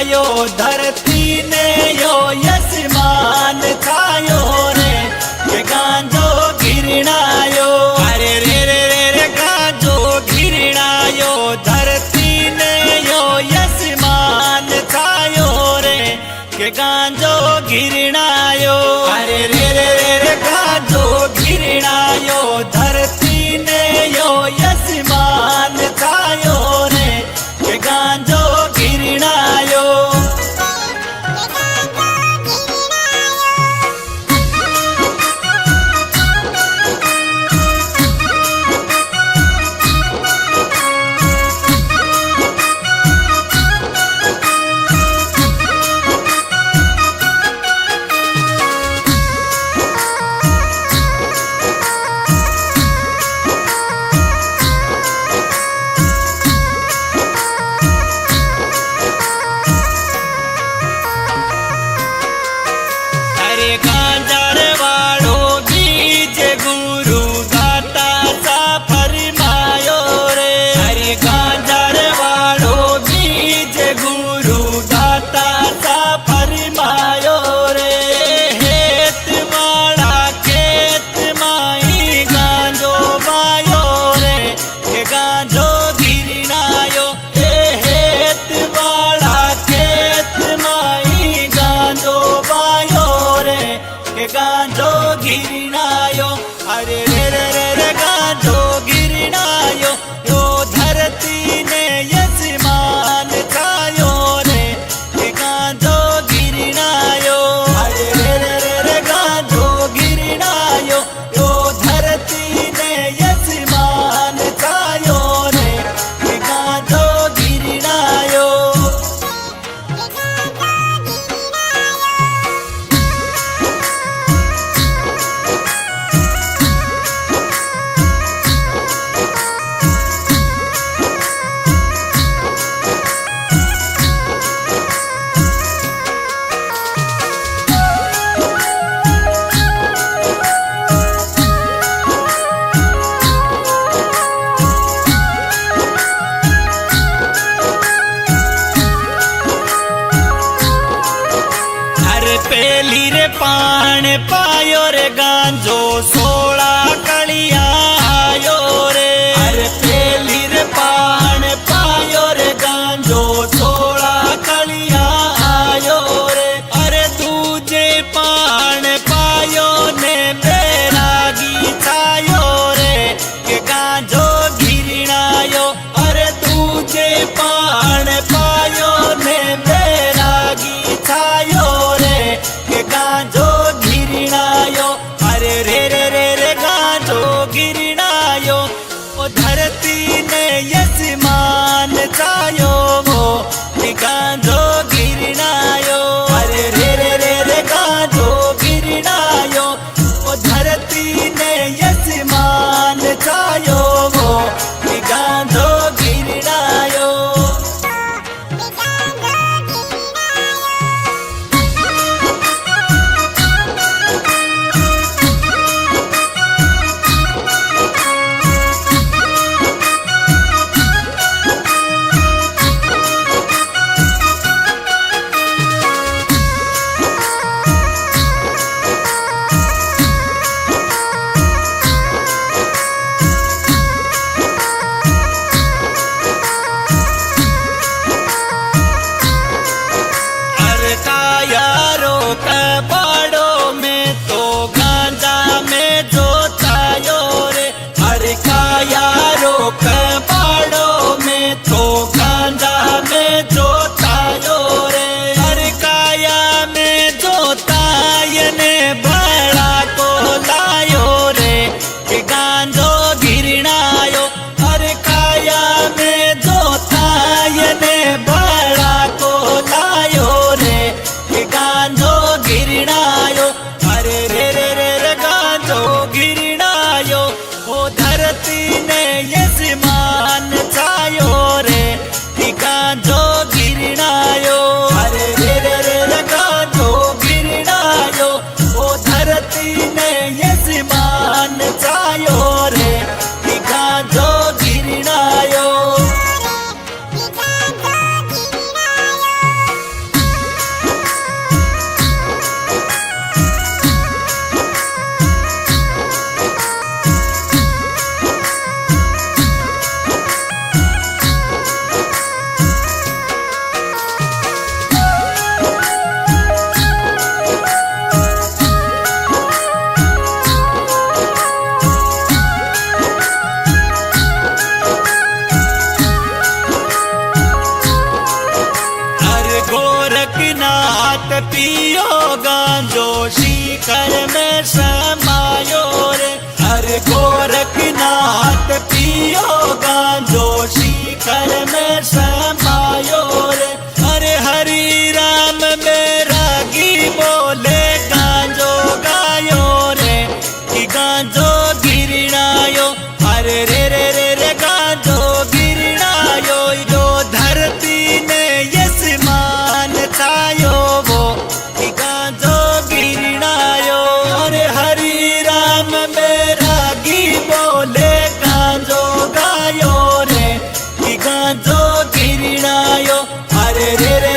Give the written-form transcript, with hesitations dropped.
घिरणायो धरती ने यो यशमान थायो रे के गांजो घिरणायो। अरे रे रे रे रे गांजो घिरणायो धरती ने यो यशमान थायो रे के गांजो घिरणायो। अरे रे रे रे रे गांजो घिरणायो धरती ने यो यशमान थायो रे के गांजो घिरणायो। गांजार वाळो बीज गुरु दाताचा फरमायो रे। अरे गांजार वाळो बीज गुरु दाताचा फरमायो रे। हेत वाळा खेत माई गांजो बायो रे के गांजो घिरणायो। हेत वाळा खेत माई गांजो बायो रे के गांजो घिरणायो। अरे रे रे रे रे गांजो घिरणायो यो धरती ने यजमान थायो रे के गांजो घिरणायो। अरे रे रे रे रे गांजो घिरणायो यो धरती ने यजमान थायो रे के गांजो घिरणायो। पेली रे पान पायो रे गांजो 16 कलिया आयो रे। अरे पेली रे पान पायो रे गांजो 16 कलिया आयो रे। अरे दूजे पान पायो ने बैरागी थायो रे के गांजो घिरणायो। अरे दूजे पान पायो ने बैरागी थायो रे के गांजो घिरणायो। अरे रे रे रे पियो गांजो शिखर में समायो रे। अरे गोरखनाथ पियो गांजो शिखर में समायो रे। अरे हरि राम मेरा गी बोले गांजो गायो रे कि गांजो गिरणायो। अरे रे रे रे रे गांजो गिरणायो जो धरती ने यजमान छायो वो कि गांजो गिरणायो। अरे हरि राम मेरा गी बोले गांजो गायो रे कि गांजो गिरणायो। अरे रे रे